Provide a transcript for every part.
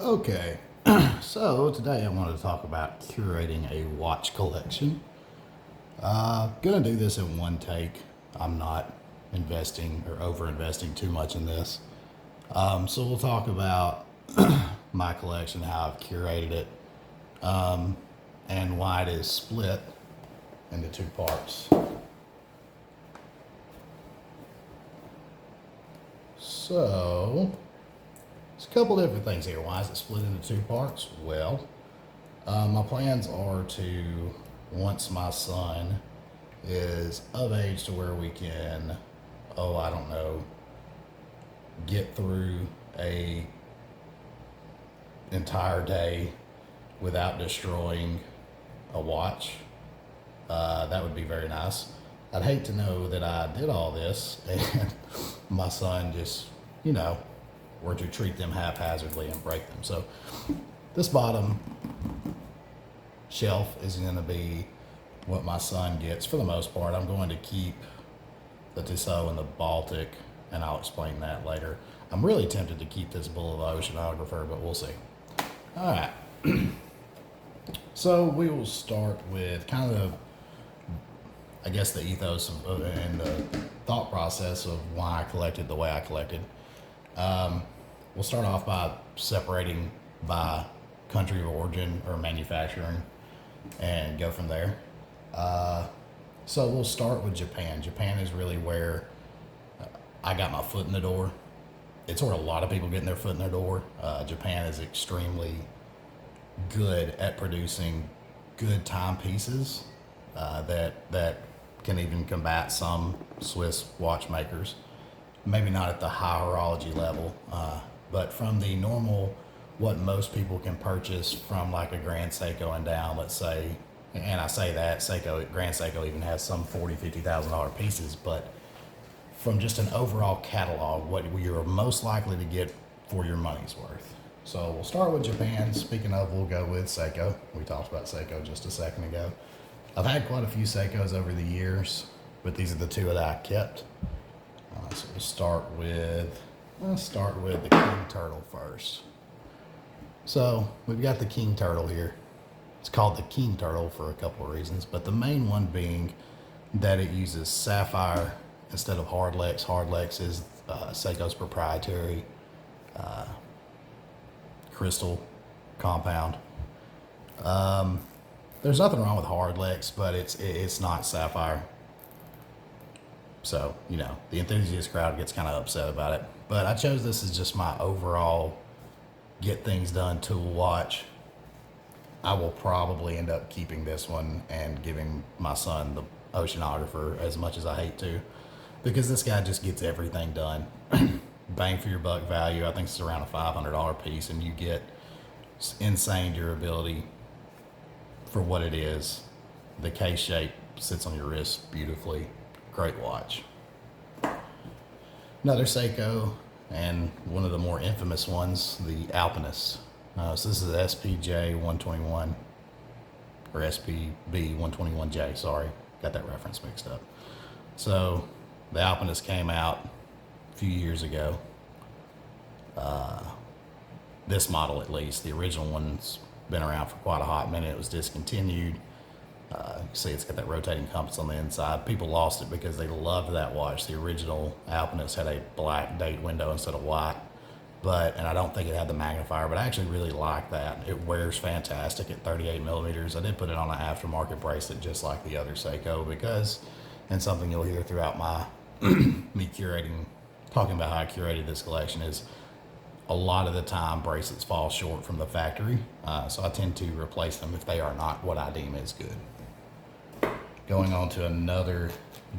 Okay, so today I wanted to talk about curating a watch collection. Gonna do this in one take. I'm not investing or over investing too much in this. So we'll talk about my collection, how I've curated it, and why it is split into two parts. So, there's a couple different things here. Why is it split into two parts? Well, my plans are to, once my son is of age to where we can, I don't know, get through a entire day without destroying a watch. That would be very nice. I'd hate to know that I did all this and my son just, were to treat them haphazardly and break them. So this bottom shelf is going to be what my son gets for the most part. I'm going to keep the Tissot and the Baltic, and I'll explain that later. I'm really tempted to keep this Bulova oceanographer, but we'll see. All right. So we will start with kind of, I guess, the ethos and the thought process of why I collected the way I collected. We'll start off by separating by country of origin or manufacturing and go from there. So we'll start with Japan. Japan is really where I got my foot in the door. It's where a lot of people getting their foot in their door. Japan is extremely good at producing good timepieces that can even combat some Swiss watchmakers. Maybe not at the high horology level, but from the normal, what most people can purchase from like a Grand Seiko and down, let's say, and I say that Grand Seiko even has some $40,000-$50,000 pieces, but from just an overall catalog, what you're most likely to get for your money's worth. So we'll start with Japan. Speaking of, we'll go with Seiko. We talked about Seiko just a second ago. I've had quite a few Seikos over the years, but these are the two that I kept. So let's start with the King Turtle first. So we've got the King Turtle here. It's called the King Turtle for a couple of reasons, but the main one being that it uses sapphire instead of hardlex. Hardlex is Seiko's proprietary crystal compound. There's nothing wrong with hardlex, but it's not sapphire. So, the enthusiast crowd gets kind of upset about it. But I chose this as just my overall get things done tool watch. I will probably end up keeping this one and giving my son the oceanographer, as much as I hate to, because this guy just gets everything done. Bang for your buck value. I think it's around a $500 piece, and you get insane durability for what it is. The case shape sits on your wrist beautifully. Great watch. Another Seiko, and one of the more infamous ones, the Alpinist. So this is SPJ 121, or SPB 121J, sorry. Got that reference mixed up. So the Alpinist came out a few years ago. This model, at least. The original one's been around for quite a hot minute. It was discontinued. You see it's got that rotating compass on the inside. People lost it because they loved that watch. The original Alpinist had a black date window instead of white. And I don't think it had the magnifier, but I actually really like that. It wears fantastic at 38 millimeters. I did put it on an aftermarket bracelet just like the other Seiko because, and something you'll hear throughout my me curating, talking about how I curated this collection, is a lot of the time bracelets fall short from the factory. So I tend to replace them if they are not what I deem as good. Going on to another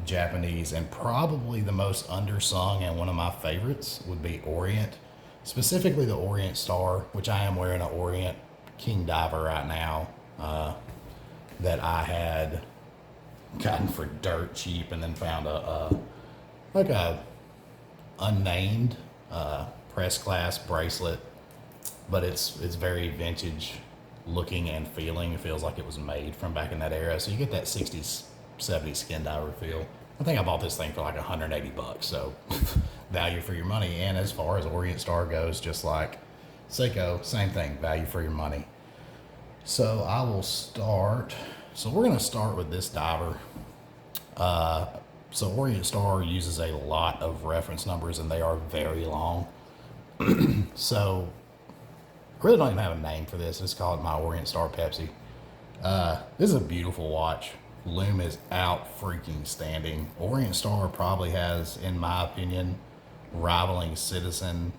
Japanese, and probably the most undersung and one of my favorites would be Orient. Specifically the Orient Star, which I am wearing an Orient King Diver right now, that I had gotten for dirt cheap and then found a unnamed press class bracelet, but it's very vintage looking and feeling. It feels like it was made from back in that era. So you get that 60s, 70s skin diver feel. I think I bought this thing for like $180, so value for your money. And as far as Orient Star goes, just like Seiko, same thing, value for your money. So I will start. So we're going to start with this diver. So Orient Star uses a lot of reference numbers and they are very long. So I really don't even have a name for this. It's called my Orient Star Pepsi. This is a beautiful watch. Lume is out freaking standing. Orient Star probably has, in my opinion, rivaling Citizen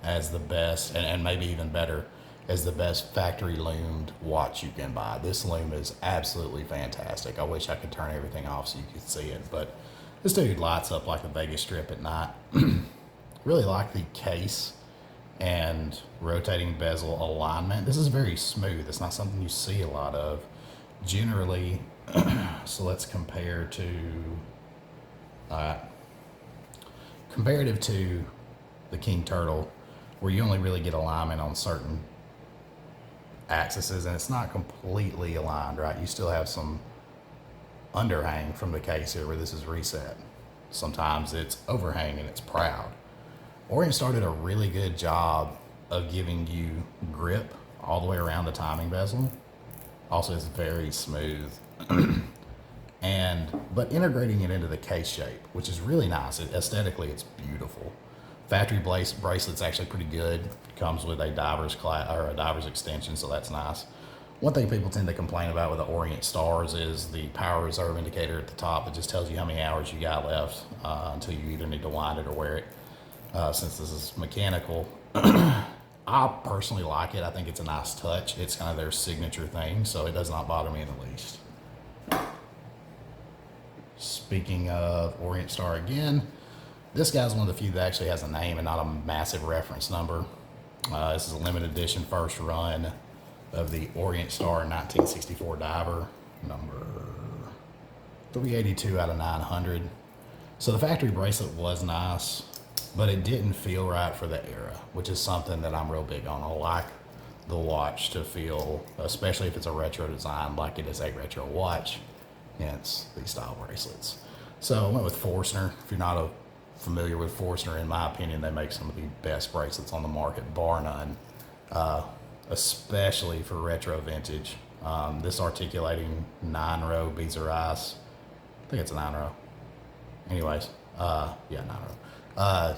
as the best, and maybe even better, as the best factory loomed watch you can buy. This lume is absolutely fantastic. I wish I could turn everything off so you could see it, but this dude lights up like the Vegas Strip at night. Really like the case and rotating bezel alignment. This is very smooth. It's not something you see a lot of. Generally, so let's compare to, comparative to the King Turtle, where you only really get alignment on certain axes, and it's not completely aligned, right? You still have some underhang from the case here where this is reset. Sometimes it's overhang and it's proud. Orient Star did a really good job of giving you grip all the way around the timing bezel. Also, it's very smooth. But integrating it into the case shape, which is really nice. Aesthetically, it's beautiful. Factory bracelet's actually pretty good. Comes with a diver's or a diver's extension, so that's nice. One thing people tend to complain about with the Orient Stars is the power reserve indicator at the top that just tells you how many hours you got left until you either need to wind it or wear it. Since this is mechanical, I personally like it. I think it's a nice touch. It's kind of their signature thing, so it does not bother me in the least. Speaking of Orient Star again, this guy's one of the few that actually has a name and not a massive reference number. This is a limited edition first run of the Orient Star 1964 diver, number 382 out of 900. So the factory bracelet was nice, but it didn't feel right for the era, which is something that I'm real big on. I like the watch to feel, especially if it's a retro design, like it is a retro watch, hence these style bracelets. So I went with Forstner. If you're not familiar with Forstner, in my opinion, they make some of the best bracelets on the market, bar none, especially for retro vintage. This articulating 9-row beads of ice. I think it's a 9-row. Anyways, yeah, 9-row.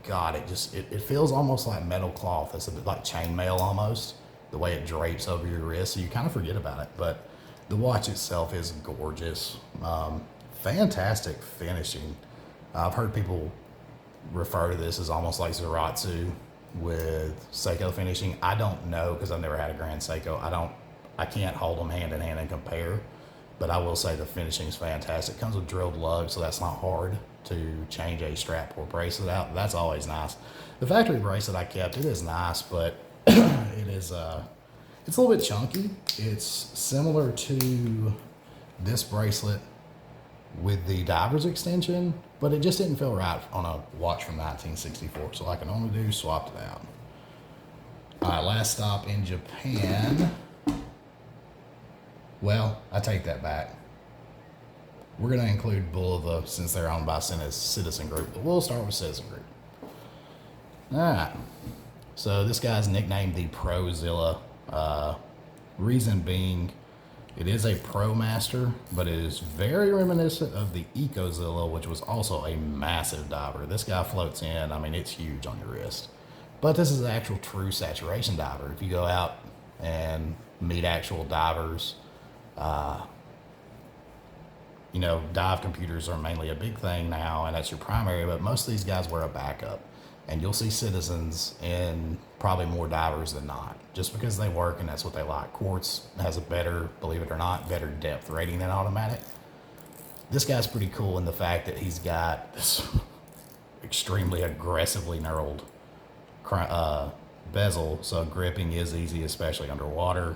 God, it feels almost like metal cloth. It's a bit like chainmail almost, the way it drapes over your wrist, so you kind of forget about it. But the watch itself is gorgeous. Fantastic finishing. I've heard people refer to this as almost like Zaratsu with Seiko finishing. I don't know because I've never had a Grand Seiko. I can't hold them hand in hand and compare, but I will say the finishing is fantastic. It comes with drilled lugs, so that's not hard to change a strap or bracelet out. That's always nice. The factory bracelet I kept, it is nice, but it is it's a little bit chunky. It's similar to this bracelet with the diver's extension, but it just didn't feel right on a watch from 1964. So I can only do swapped it out. All right, last stop in Japan. Well, I take that back. We're going to include Bulova since they're owned by Citizen Group, but we'll start with Citizen Group. All right. So this guy's nicknamed the Prozilla. Reason being, it is a Pro Master, but it is very reminiscent of the Ecozilla, which was also a massive diver. This guy floats in. I mean, it's huge on your wrist. But this is an actual true saturation diver. If you go out and meet actual divers, you know, dive computers are mainly a big thing now, and that's your primary, but most of these guys wear a backup. And you'll see Citizens in probably more divers than not, just because they work and that's what they like. Quartz has a better, believe it or not, better depth rating than automatic. This guy's pretty cool in the fact that he's got this extremely aggressively knurled bezel, so gripping is easy, especially underwater.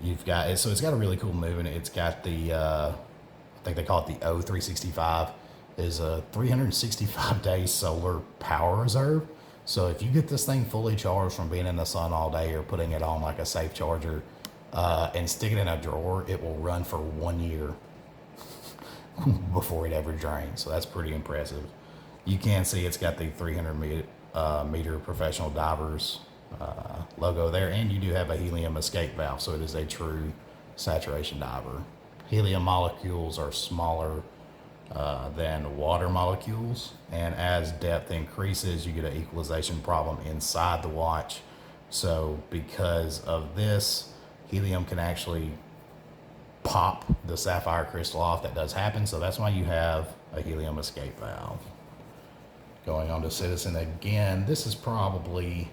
You've got it, so it's got a really cool movement. It's got the I think they call it the O365, is a 365 day solar power reserve. So if you get this thing fully charged from being in the sun all day or putting it on like a safe charger and stick it in a drawer, it will run for 1 year before it ever drains. So that's pretty impressive. You can see it's got the 300 meter professional divers logo there, and you do have a helium escape valve, so it is a true saturation diver. Helium molecules are smaller than water molecules, and as depth increases, you get an equalization problem inside the watch. So because of this, helium can actually pop the sapphire crystal off. That does happen, so that's why you have a helium escape valve. Going on to Citizen again, this is probably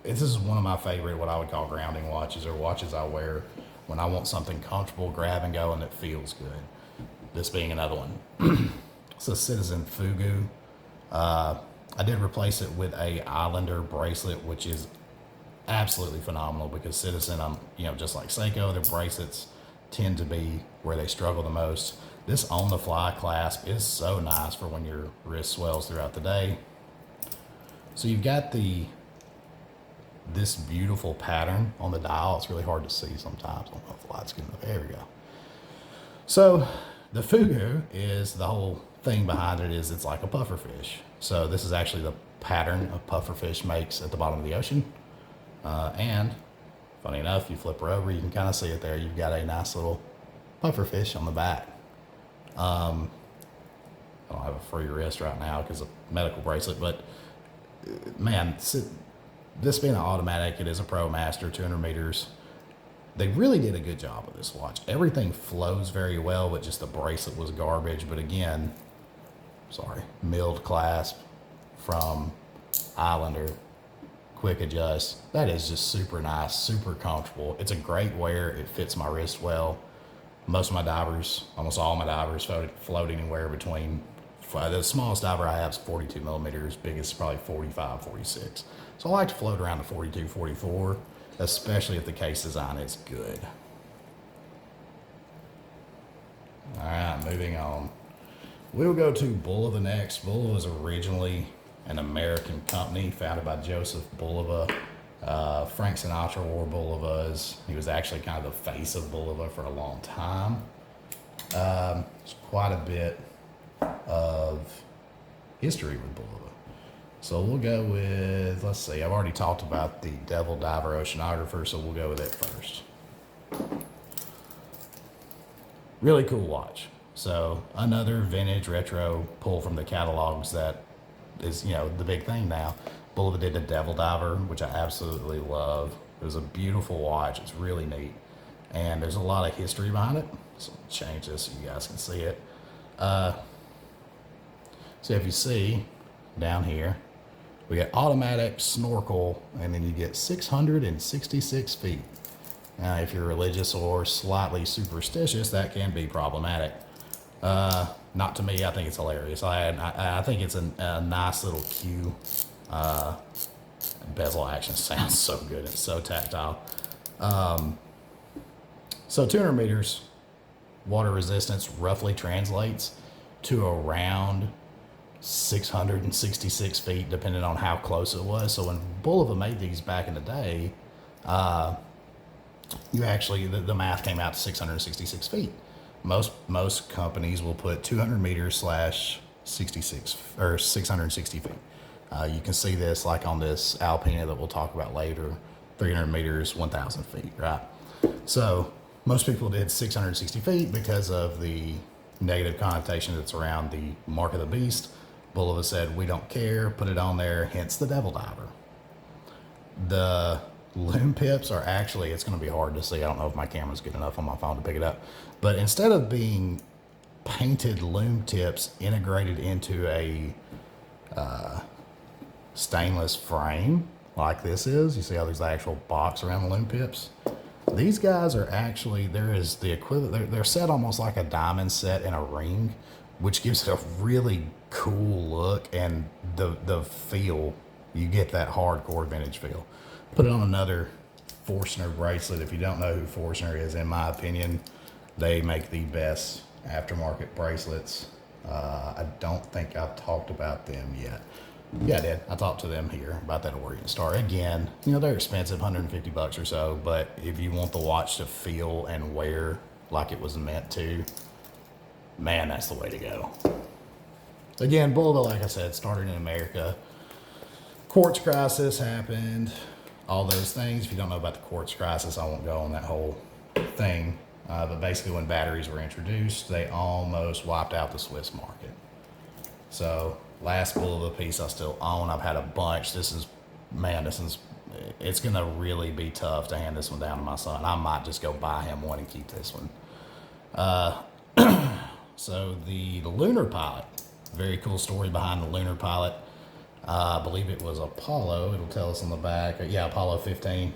this is one of my favorite, what I would call grounding watches, or watches I wear when I want something comfortable, grab and go, and that feels good. This being another one. It's a Citizen Fugu. I did replace it with a Islander bracelet, which is absolutely phenomenal, because Citizen, just like Seiko, their bracelets tend to be where they struggle the most. This on the fly clasp is so nice for when your wrist swells throughout the day. So you've got this beautiful pattern on the dial. It's really hard to see sometimes. I don't know if the light's good enough. There we go. So the Fugu is, the whole thing behind it is it's like a pufferfish. So this is actually the pattern a pufferfish makes at the bottom of the ocean. And funny enough, you flip her over, you can kind of see it there. You've got a nice little pufferfish on the back. I don't have a free wrist right now because of medical bracelet, but man, this being an automatic, it is a Pro Master, 200 meters. They really did a good job with this watch. Everything flows very well, but just the bracelet was garbage. But again, milled clasp from Islander, quick adjust. That is just super nice, super comfortable. It's a great wear. It fits my wrist well. Most of my divers, almost all my divers, float anywhere between, the smallest diver I have is 42 millimeters, biggest is probably 45, 46. So I like to float around the 42, 44, especially if the case design is good. All right, moving on. We'll go to Bulova next. Bulova is originally an American company founded by Joseph Bulova. Frank Sinatra wore Bulovas. He was actually kind of the face of Bulova for a long time. There's quite a bit of history with Bulova. So we'll go with, let's see, I've already talked about the Devil Diver Oceanographer, so we'll go with it first. Really cool watch. So another vintage retro pull from the catalogs that is, the big thing now. Bulova did the Devil Diver, which I absolutely love. It was a beautiful watch. It's really neat. And there's a lot of history behind it. So I'll change this so you guys can see it. So if you see down here, we get automatic, snorkel, and then you get 666 feet. Now, if you're religious or slightly superstitious, that can be problematic. Not to me. I think it's hilarious. I think it's a nice little cue. Bezel action sounds so good. It's so tactile. So 200 meters water resistance roughly translates to around 666 feet, depending on how close it was. So when Bulova made these back in the day, you actually, the math came out to 666 feet. Most companies will put 200 meters / 66 or 660 feet. You can see this like on this Alpina that we'll talk about later, 300 meters, 1,000 feet, right? So most people did 660 feet because of the negative connotation that's around the mark of the beast. Bulova said, we don't care, put it on there, hence the Devil Diver. The loom pips are actually, it's going to be hard to see. I don't know if my camera's good enough on my phone to pick it up. But instead of being painted loom tips integrated into a stainless frame like this is, you see how there's the actual box around the loom pips? These guys are actually, there is the equivalent, they're set almost like a diamond set in a ring, which gives it a really cool look, and the feel, you get that hardcore vintage feel. Put it on another Forstner bracelet. If you don't know who Forstner is, in my opinion, they make the best aftermarket bracelets. I don't think I've talked about them yet. Yeah, I did. I talked to them here about that Orient Star. Again, they're expensive, $150 or so, but if you want the watch to feel and wear like it was meant to, man, that's the way to go. Again, Bulova, like I said, started in America. Quartz crisis happened, all those things. If you don't know about the quartz crisis, I won't go on that whole thing. But basically when batteries were introduced, they almost wiped out the Swiss market. So last Bulova piece I still own. I've had a bunch. It's going to really be tough to hand this one down to my son. I might just go buy him one and keep this one. So the lunar pilot, very cool story behind the lunar pilot. I believe it was Apollo. It'll tell us on the back. Yeah, Apollo 15. You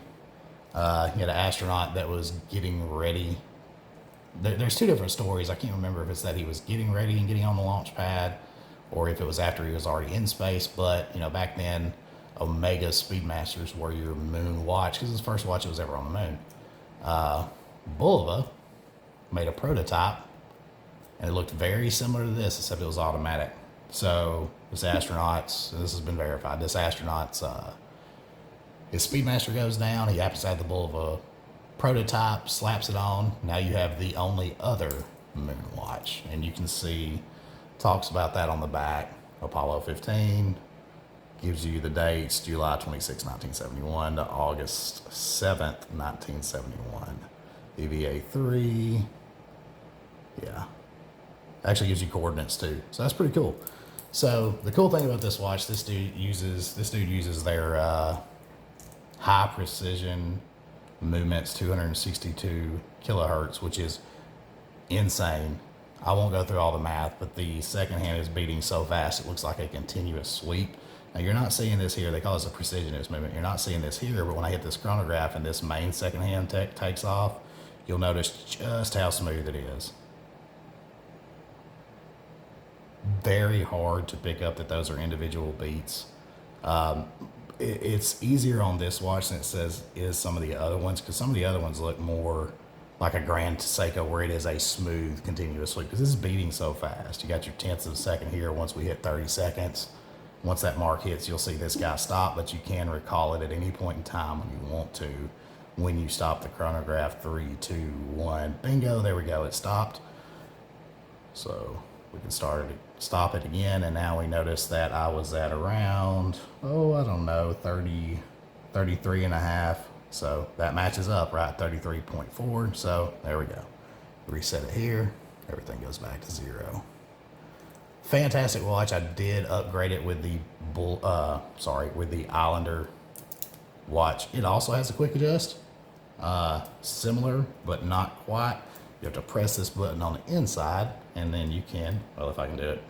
had an astronaut that was getting ready. There's two different stories. I can't remember if it's that he was getting ready and getting on the launch pad, or if it was after he was already in space. But back then, Omega Speedmasters were your moon watch, because it's the first watch that was ever on the moon. Bulova made a prototype, and it looked very similar to this, except it was automatic. So this astronaut's, this has been verified, this astronaut's, his Speedmaster goes down, he happens to have the Bulova prototype, slaps it on. Now you have the only other moon watch, and you can see, talks about that on the back. Apollo 15 gives you the dates, July 26, 1971 to August 7th, 1971. EVA 3, yeah. Actually gives you coordinates too, so that's pretty cool. So the cool thing about this watch, this dude uses their high precision movements, 262 kilohertz, which is insane. I won't go through all the math, but the second hand is beating so fast it looks like a continuous sweep. Now you're not seeing this here. They call this a precisionist movement. You're not seeing this here, but when I hit this chronograph and this main second hand takes off, you'll notice just how smooth it is. Very hard to pick up that those are individual beats. It's easier on this watch than it says is some of the other ones, because some of the other ones look more like a Grand Seiko, where it is a smooth continuous sweep, because this is beating so fast. You got your tenths of a second here. Once we hit 30 seconds, once that mark hits, you'll see this guy stop, but you can recall it at any point in time when you want to. When you stop the chronograph, 3, 2, 1, bingo, there we go, it stopped. So we can stop it again, and now we notice that I was at around, I don't know, 30, 33 and a half. So that matches up, right? 33.4. So there we go. Reset it here. Everything goes back to 0. Fantastic watch. I did upgrade it with the with the Islander watch. It also has a quick adjust. Similar, but not quite. You have to press this button on the inside, and then you can, well, if I can do it,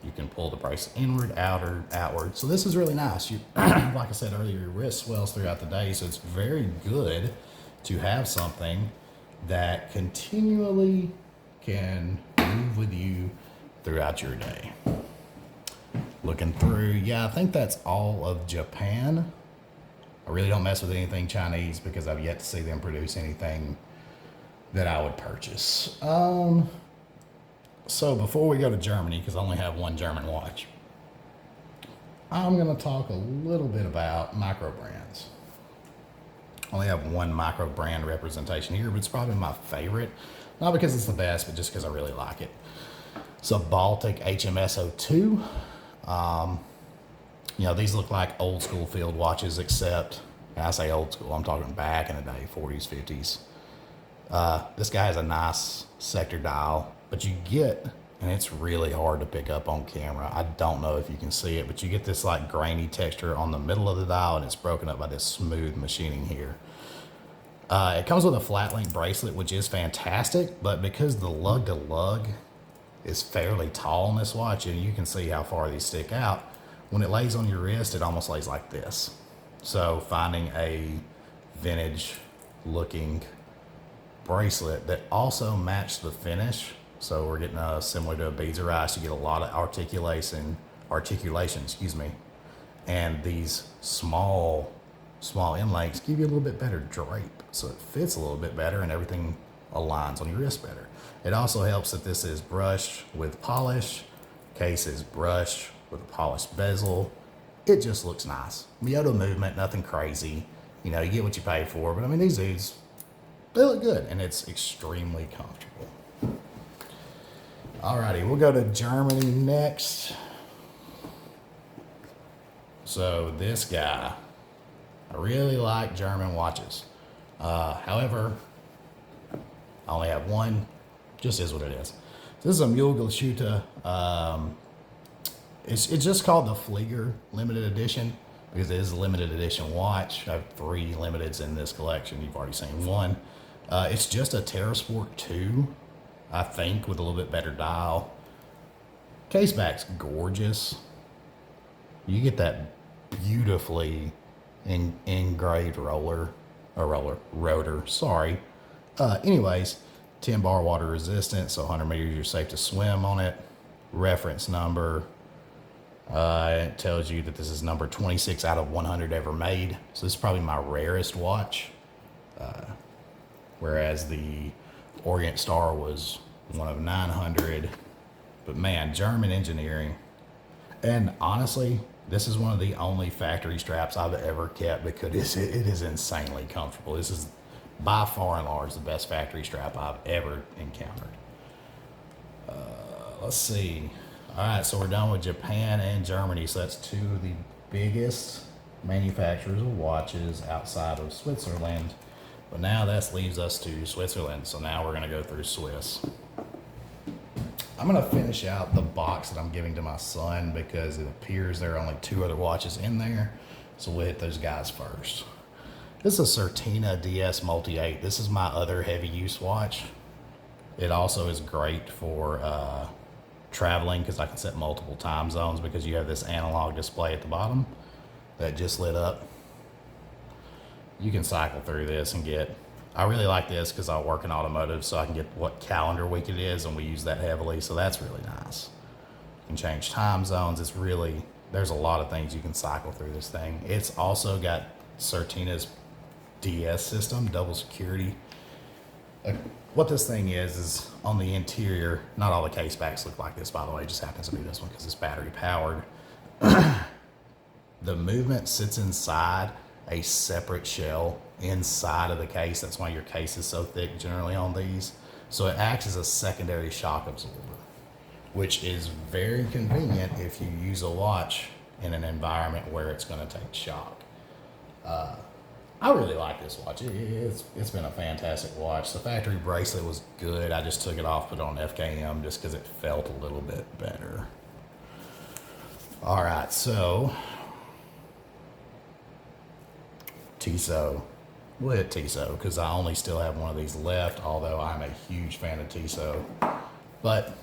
you can pull the bracelet inward, outer, outward. So this is really nice. You, like I said earlier, your wrist swells throughout the day, so it's very good to have something that continually can move with you throughout your day. Looking through, yeah, I think that's all of Japan. I really don't mess with anything Chinese because I've yet to see them produce anything that I would purchase. So before we go to Germany, because I only have one German watch, I'm going to talk a little bit about microbrands. I only have one microbrand representation here, but it's probably my favorite. Not because it's the best, but just because I really like it. So Baltic HMS02. These look like old school field watches, except, and I say old school, I'm talking back in the day, 40s, 50s. This guy has a nice sector dial, but you get, and it's really hard to pick up on camera. I don't know if you can see it, but you get this like grainy texture on the middle of the dial, and it's broken up by this smooth machining here. It comes with a flat link bracelet, which is fantastic, but because the lug to lug is fairly tall on this watch, and you can see how far these stick out, when it lays on your wrist, it almost lays like this. So finding a vintage looking bracelet that also matched the finish, so we're getting similar to a beads of rice, you get a lot of articulation, and these small inlays give you a little bit better drape, so it fits a little bit better and everything aligns on your wrist better. It also helps that this is brushed with polish, case is brushed with a polished bezel. It just looks nice. Miyota movement, nothing crazy. You get what you pay for, but I mean, these dudes, they look good, and it's extremely comfortable. Alrighty, we'll go to Germany next. So this guy, I really like German watches. However, I only have one, just is what it is. This is a Mühle Glashütte. It's just called the Flieger limited edition because it is a limited edition watch. I have 3 limiteds in this collection. You've already seen one. It's just a TerraSport 2, I think, with a little bit better dial. Caseback's gorgeous. You get that beautifully engraved rotor. Sorry. Anyways, 10 bar water resistant, so 100 meters you're safe to swim on it. Reference number. It tells you that this is number 26 out of 100 ever made. So this is probably my rarest watch. Whereas the Orient Star was one of 900. But man, German engineering. And honestly, this is one of the only factory straps I've ever kept because it is insanely comfortable. This is by far and large the best factory strap I've ever encountered. Let's see. All right, so we're done with Japan and Germany. So that's 2 of the biggest manufacturers of watches outside of Switzerland. But now that leaves us to Switzerland. So now we're going to go through Swiss. I'm going to finish out the box that I'm giving to my son because it appears there are only 2 other watches in there. So we'll hit those guys first. This is a Certina DS Multi-8. This is my other heavy use watch. It also is great for traveling because I can set multiple time zones because you have this analog display at the bottom that just lit up. You can cycle through this and get, I really like this because I work in automotive, so I can get what calendar week it is, and we use that heavily, so that's really nice. You can change time zones. It's really, there's a lot of things you can cycle through this thing. It's also got Certina's DS system, double security. What this thing is on the interior, not all the case backs look like this, by the way, it just happens to be this one because it's battery powered. The movement sits inside a separate shell inside of the case. That's why your case is so thick generally on these. So it acts as a secondary shock absorber, which is very convenient if you use a watch in an environment where it's going to take shock. I really like this watch. It's been a fantastic watch. The factory bracelet was good. I just took it off, put it on FKM just because it felt a little bit better. All right, so Tissot. We'll hit Tissot because I only still have one of these left, although I'm a huge fan of Tissot. But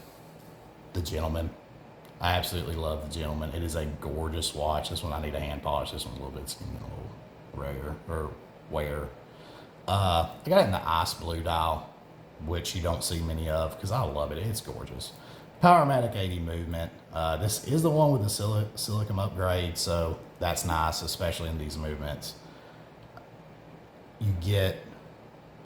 the Gentleman, I absolutely love the Gentleman. It is a gorgeous watch. This one I need a hand polish. This one's a little bit skinny, a little rare or wear. I got it in the ice blue dial, which you don't see many of because I love it. It's gorgeous. Powermatic 80 movement. This is the one with the silicone upgrade, so that's nice, especially in these movements. You get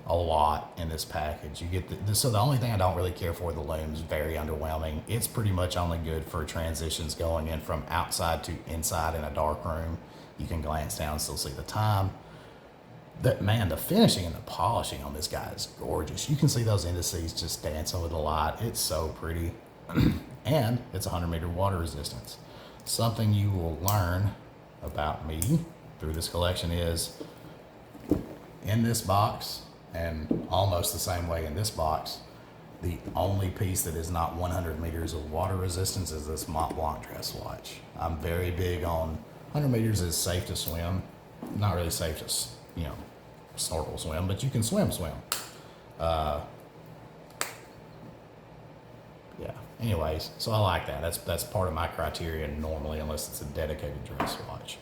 a lot in this package. You get so the only thing I don't really care for, the lume's very underwhelming. It's pretty much only good for transitions going in from outside to inside in a dark room. You can glance down and still see the time. Man, the finishing and the polishing on this guy is gorgeous. You can see those indices just dancing with the light. It's so pretty. And it's 100 meter water resistance. Something you will learn about me through this collection is in this box, and almost the same way in this box, the only piece that is not 100 meters of water resistance is this Mont Blanc dress watch. I'm very big on 100 meters is safe to swim. Not really safe to, snorkel swim, but you can swim. Yeah, anyways, so I like that. That's part of my criteria normally, unless it's a dedicated dress watch.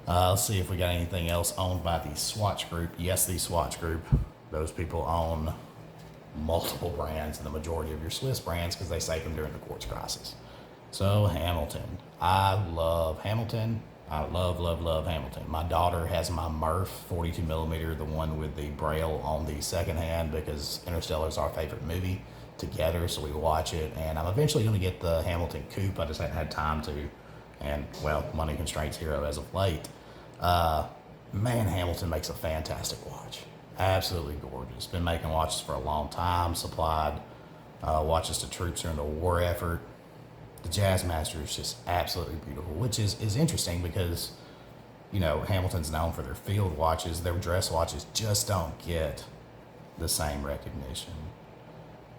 Let's see if we got anything else owned by the Swatch Group. Yes, the Swatch Group. Those people own multiple brands and the majority of your Swiss brands because they saved them during the quartz crisis. So Hamilton. I love Hamilton. I love Hamilton. My daughter has my Murph 42 millimeter, the one with the braille on the second hand because Interstellar is our favorite movie together, so we watch it. And I'm eventually going to get the Hamilton Coupe. I just haven't had time to. And, well, money constraints hero as of late. Man, Hamilton makes a fantastic watch. Absolutely gorgeous. Been making watches for a long time. Supplied watches to troops during the war effort. The Jazzmaster is just absolutely beautiful, which is interesting because, you know, Hamilton's known for their field watches. Their dress watches just don't get the same recognition.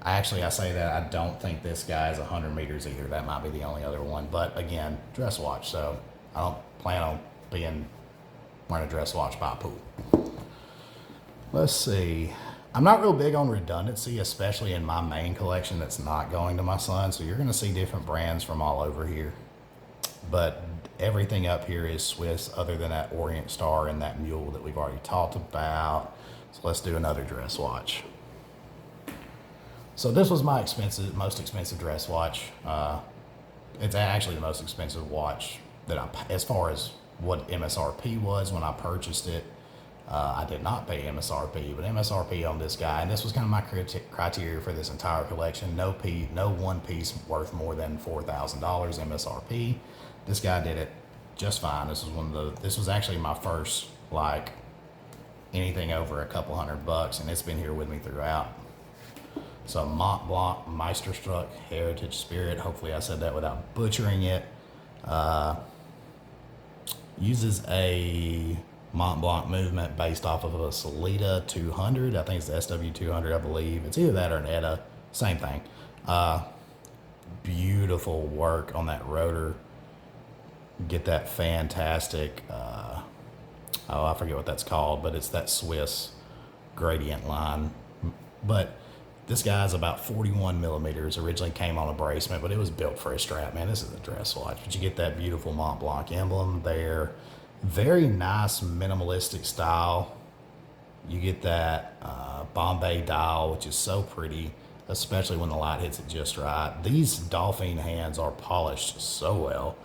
I say that I don't think this guy is 100 meters either. That might be the only other one. But again, dress watch. So I don't plan on wearing a dress watch by a pool. Let's see. I'm not real big on redundancy, especially in my main collection that's not going to my son. So you're going to see different brands from all over here. But everything up here is Swiss other than that Orient Star and that Mühle that we've already talked about. So let's do another dress watch. So this was my most expensive dress watch. It's actually the most expensive watch as far as what MSRP was when I purchased it. I did not pay MSRP, but MSRP on this guy, and this was kind of my criteria for this entire collection. No one piece worth more than $4,000 MSRP. This guy did it just fine. This was actually my first, like, anything over a couple $100, and it's been here with me throughout. So Mont Blanc Meisterstück Heritage Spirit. Hopefully I said that without butchering it. Uses a Mont Blanc movement based off of a Solita 200. I think it's the SW200, I believe. It's either that or an ETA. Same thing. Beautiful work on that rotor. Get that fantastic, I forget what that's called, but it's that Swiss gradient line. But this guy's about 41 millimeters. Originally came on a Bracelet, but it was built for a strap. Man, this is a dress watch. But you get that beautiful Mont Blanc emblem there. Very nice minimalistic style. You get that Bombay dial, which is so pretty, especially when the light hits it just right. These dolphin hands are polished so well.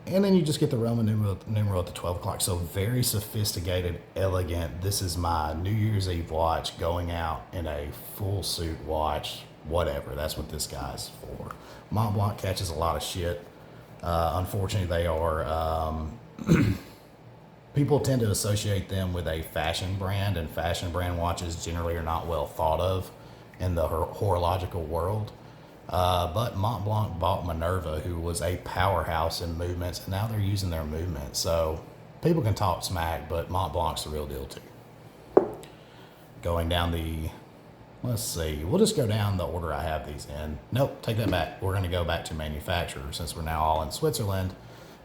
And then you just get the Roman numeral at the 12 o'clock. So very sophisticated, elegant. This is my New Year's Eve watch, going out in a full suit watch, whatever. That's what this guy's for. Mont Blanc catches a lot of shit. Unfortunately, they are... people tend to associate them with a fashion brand, and fashion brand watches generally are not well thought of in the horological world. But Mont Blanc bought Minerva, who was a powerhouse in movements, and now they're using their movement. So people can talk smack, but Mont Blanc's the real deal too. Going down let's see, we'll just go down the order I have these in. Nope, take that back. We're going to go back to manufacturer since we're now all in Switzerland.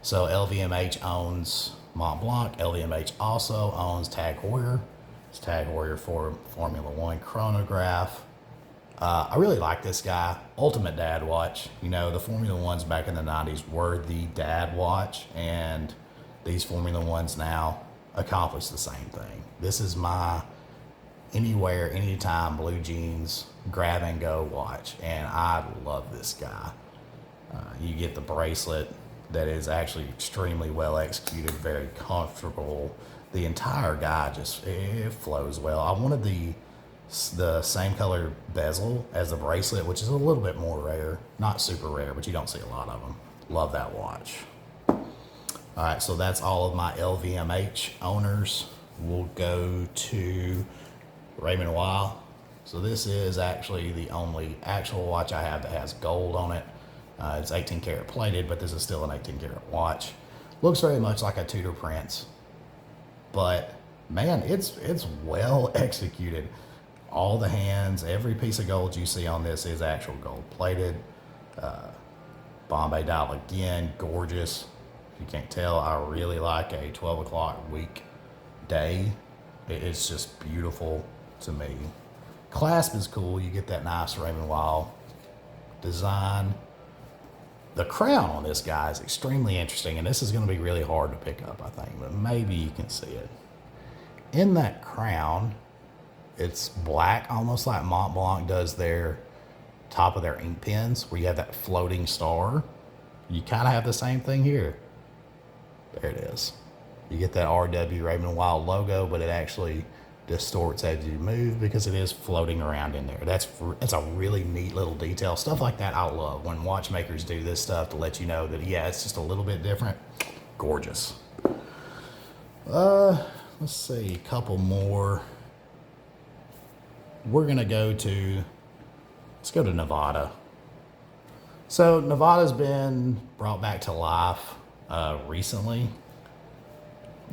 So LVMH owns Mont Blanc. LVMH also owns Tag Heuer. It's Tag Heuer for Formula One chronograph. I really like this guy. Ultimate dad watch. You know, the Formula Ones back in the 90s were the dad watch, and these Formula Ones now accomplish the same thing. This is my anywhere, anytime blue jeans grab and go watch, and I love this guy. You get the bracelet that is actually extremely well executed, very comfortable. The entire guy it flows well. I wanted the same color bezel as the bracelet, which is a little bit more rare. Not super rare, but you don't see a lot of them. Love that watch. All right, so that's all of my LVMH owners. We'll go to Raymond Weil. So this is actually the only actual watch I have that has gold on it. It's 18 karat plated, but this is still an 18 karat watch. Looks very much like a Tudor Prince, but man, it's well executed. All the hands, every piece of gold you see on this is actual gold plated. Bombay dial again, gorgeous. If you can't tell, I really like a 12 o'clock weekday. It's just beautiful to me. Clasp is cool. You get that nice Raymond Weil design. The crown on this guy is extremely interesting, and this is going to be really hard to pick up, I think, but maybe you can see it. In that crown, it's black, almost like Mont Blanc does their top of their ink pens, where you have that floating star. You kind of have the same thing here. There it is. You get that RW Raymond Weil logo, but it actually distorts as you move because it is floating around in there. That's a really neat little detail. Stuff like that I love when watchmakers do this stuff to let you know that, yeah, it's just a little bit different. Gorgeous. Let's see, a couple more. Let's go to Nevada. So Nevada's been brought back to life recently.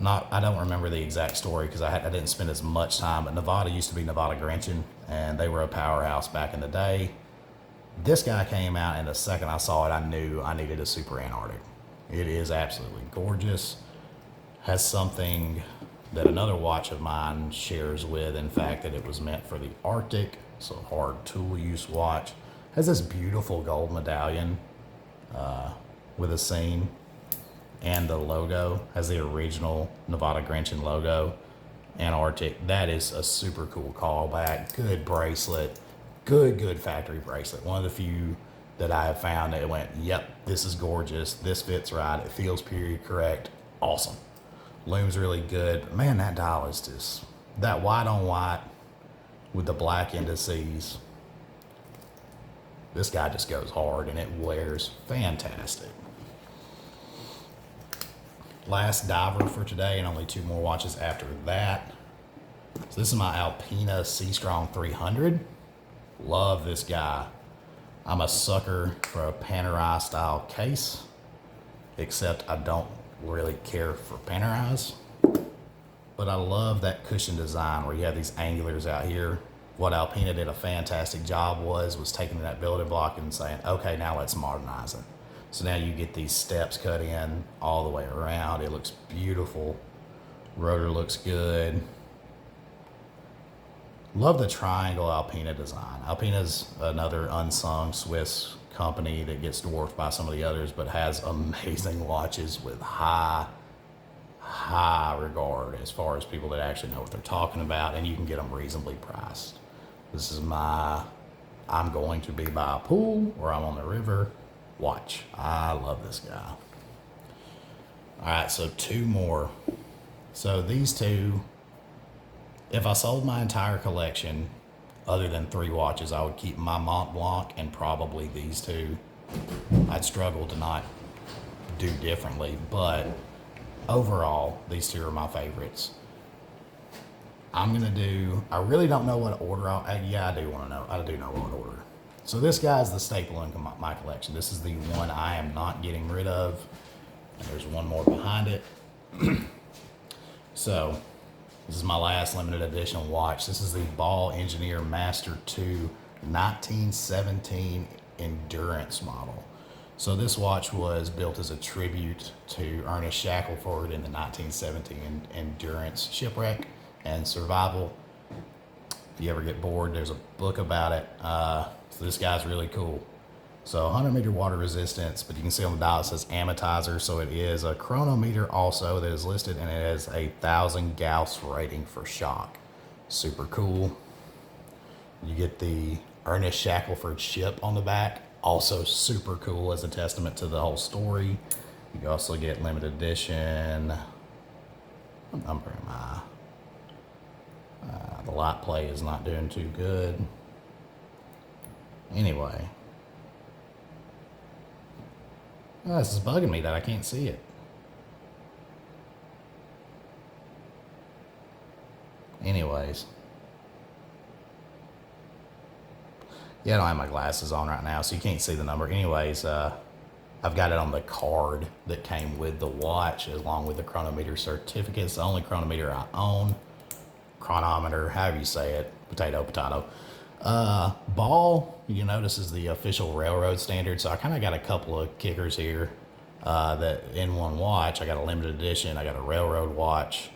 I don't remember the exact story because I didn't spend as much time, but Nevada used to be Nevada Grenchen, and they were a powerhouse back in the day. This guy came out, and the second I saw it, I knew I needed a Super Antarctic. It is absolutely gorgeous. Has something that another watch of mine shares with, in fact, that it was meant for the Arctic. So hard tool use watch. Has this beautiful gold medallion with a seam, and the logo has the original Nevada Grenchen logo. Antarctic. That is a super cool callback. Good bracelet. Good factory bracelet. One of the few that I have found that went, yep, this is gorgeous. This fits right. It feels period correct. Awesome. Loom's really good. But man, that dial is just, that white on white with the black indices. This guy just goes hard, and it wears fantastic. Last diver for today, and only 2 more watches after that. So this is my Alpina Sea-Strong 300. Love this guy. I'm a sucker for a Panerai style case, except I don't really care for Panerais. But I love that cushion design where you have these angulars out here. What Alpina did a fantastic job was taking that building block and saying, okay, now let's modernize it. So now you get these steps cut in all the way around. It looks beautiful. Rotor looks good. Love the triangle Alpina design. Alpina's another unsung Swiss company that gets dwarfed by some of the others, but has amazing watches with high regard as far as people that actually know what they're talking about, and you can get them reasonably priced. This is my I'm going to be by a pool or I'm on the river watch. I love this guy. All right, so 2 more. So these 2, if I sold my entire collection, other than 3 watches, I would keep my Mont Blanc and probably these 2. I'd struggle to not do differently, but overall, these 2 are my favorites. I'm gonna do, I really don't know what order yeah, I do want to know. I do know what order. So this guy is the staple in my collection. This is the one I am not getting rid of. And there's 1 more behind it. So this is my last limited edition watch. This is the Ball Engineer Master 2 1917 Endurance model. So this watch was built as a tribute to Ernest Shackelford in the 1917 Endurance shipwreck and survival. If you ever get bored, there's a book about it. So this guy's really cool. So 100-meter water resistance, but you can see on the dial it says Amortizer, so it is a chronometer also that is listed, and it has a 1,000 Gauss rating for shock. Super cool. You get the Ernest Shackelford ship on the back, also super cool as a testament to the whole story. You also get limited edition. What number am I? The light play is not doing too good. Anyway. Oh, this is bugging me that I can't see it. Anyways. Yeah, I don't have my glasses on right now, so you can't see the number. Anyways, I've got it on the card that came with the watch, along with the chronometer certificate. It's the only chronometer I own. Chronometer, however you say it. Potato. Ball, you notice, is the official railroad standard. So I kind of got a couple of kickers here that in one watch. I got a limited edition. I got a railroad watch.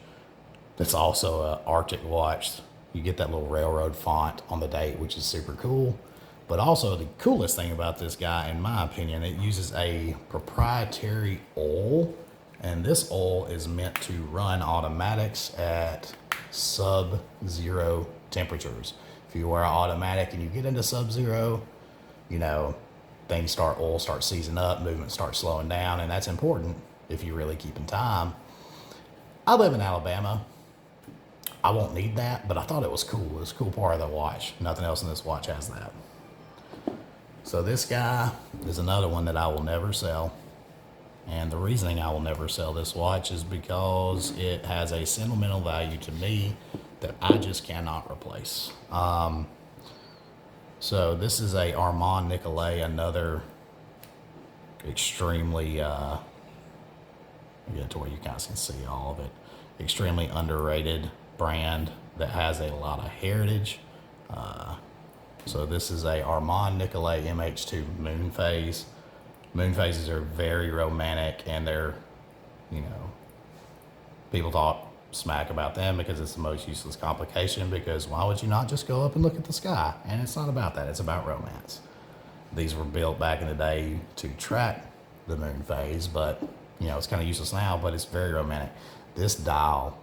That's also an Arctic watch. You get that little railroad font on the date, which is super cool. But also the coolest thing about this guy, in my opinion, it uses a proprietary oil. And this oil is meant to run automatics at sub-zero temperatures. If you wear an automatic and you get into sub-zero, you know, oil starts seizing up, movement starts slowing down, and that's important if you really keep in time. I live in Alabama. I won't need that, but I thought it was cool. It was a cool part of the watch. Nothing else in this watch has that. So this guy is another one that I will never sell. And the reasoning I will never sell this watch is because it has a sentimental value to me that I just cannot replace. So this is a Armand Nicolet, another extremely, get to where you guys can see all of it, extremely underrated brand that has a lot of heritage. So this is a Armand Nicolet MH2 moon phase. Moon phases are very romantic, and they're, you know, people talk smack about them because it's the most useless complication, because why would you not just go up and look at the sky? And it's not about that, it's about romance. These were built back in the day to track the moon phase, but you know, it's kind of useless now, but it's very romantic. This dial,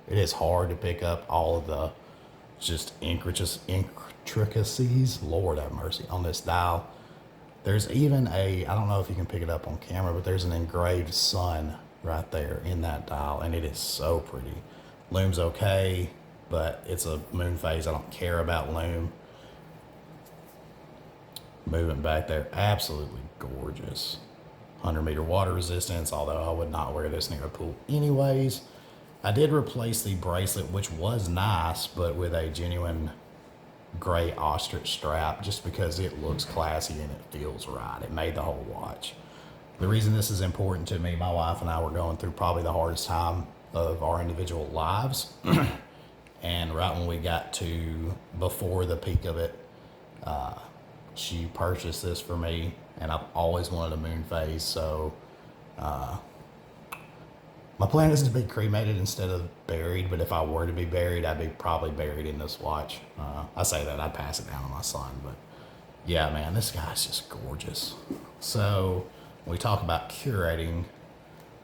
it is hard to pick up all of the just intricacies, Lord have mercy, on this dial. There's even I don't know if you can pick it up on camera, but there's an engraved sun right there in that dial, and it is so pretty. Lume's okay, but it's a moon phase. I don't care about lume. Moving back there, absolutely gorgeous. 100-meter water resistance, although I would not wear this near a pool anyways. I did replace the bracelet, which was nice, but with a genuine gray ostrich strap, just because it looks classy and it feels right. It made the whole watch. The reason this is important to me, my wife and I were going through probably the hardest time of our individual lives. And right when we got to before the peak of it, she purchased this for me, and I've always wanted a moon phase. So my plan is to be cremated instead of buried, but if I were to be buried, I'd be probably buried in this watch. I say that, I'd pass it down to my son, but yeah, man, this guy's just gorgeous. So when we talk about curating,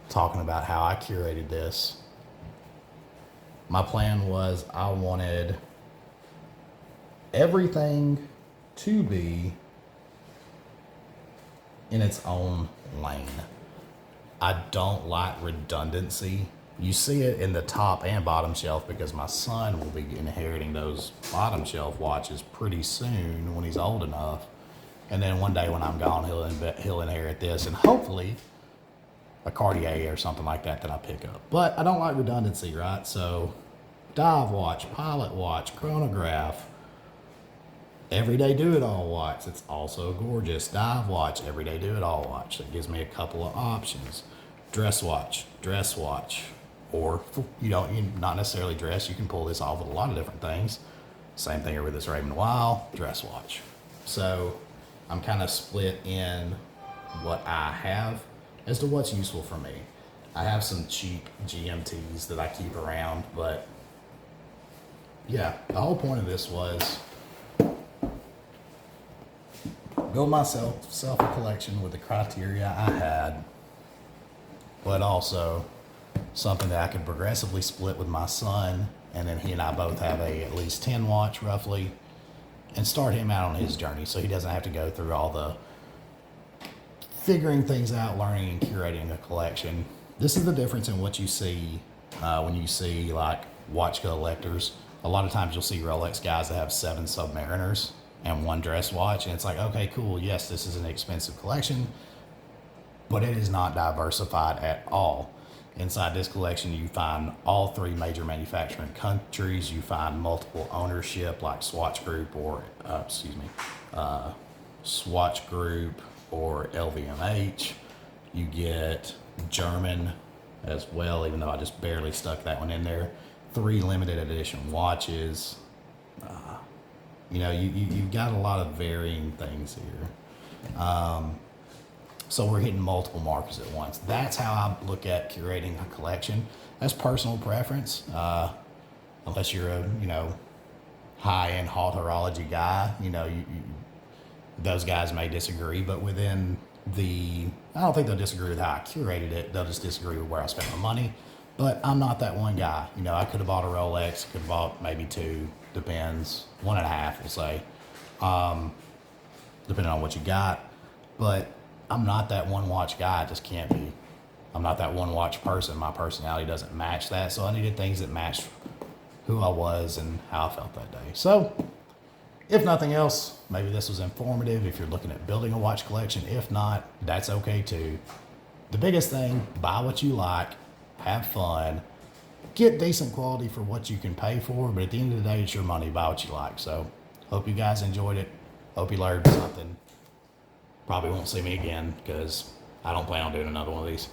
talking about how I curated this, my plan was I wanted everything to be in its own lane. I don't like redundancy. You see it in the top and bottom shelf because my son will be inheriting those bottom shelf watches pretty soon when he's old enough. And then one day when I'm gone, he'll inherit this, and hopefully a Cartier or something like that I pick up. But I don't like redundancy, right? So dive watch, pilot watch, chronograph, everyday do-it-all watch. It's also gorgeous. Dive watch, everyday do-it-all watch. That gives me a couple of options. Dress watch, or you not necessarily dress. You can pull this off with a lot of different things. Same thing here with this Raven Weil dress watch. So I'm kind of split in what I have as to what's useful for me. I have some cheap GMTs that I keep around, but yeah, the whole point of this was build myself a collection with the criteria I had, but also something that I could progressively split with my son, and then he and I both have at least 10 watch roughly, and start him out on his journey so he doesn't have to go through all the figuring things out, learning and curating a collection. This is the difference in what you see when you see like watch collectors. A lot of times you'll see Rolex guys that have 7 Submariners and 1 dress watch, and it's like, okay, cool, yes, this is an expensive collection, but it is not diversified at all. Inside this collection, you find all 3 major manufacturing countries. You find multiple ownership, like Swatch Group or LVMH. You get German as well, even though I just barely stuck that one in there. 3 limited edition watches. You've got a lot of varying things here. So we're hitting multiple markers at once. That's how I look at curating a collection. That's personal preference. Unless you're a, high-end horology guy, those guys may disagree, but I don't think they'll disagree with how I curated it. They'll just disagree with where I spent my money. But I'm not that one guy. I could have bought a Rolex, could have bought maybe 2, depends, 1.5, we'll say, depending on what you got. But I'm not that one watch guy. I just can't be. I'm not that one watch person. My personality doesn't match that. So I needed things that matched who I was and how I felt that day. So if nothing else, maybe this was informative if you're looking at building a watch collection. If not, that's okay too. The biggest thing, buy what you like, have fun, get decent quality for what you can pay for. But at the end of the day, it's your money. Buy what you like. So hope you guys enjoyed it. Hope you learned something. Probably won't see me again because I don't plan on doing another one of these.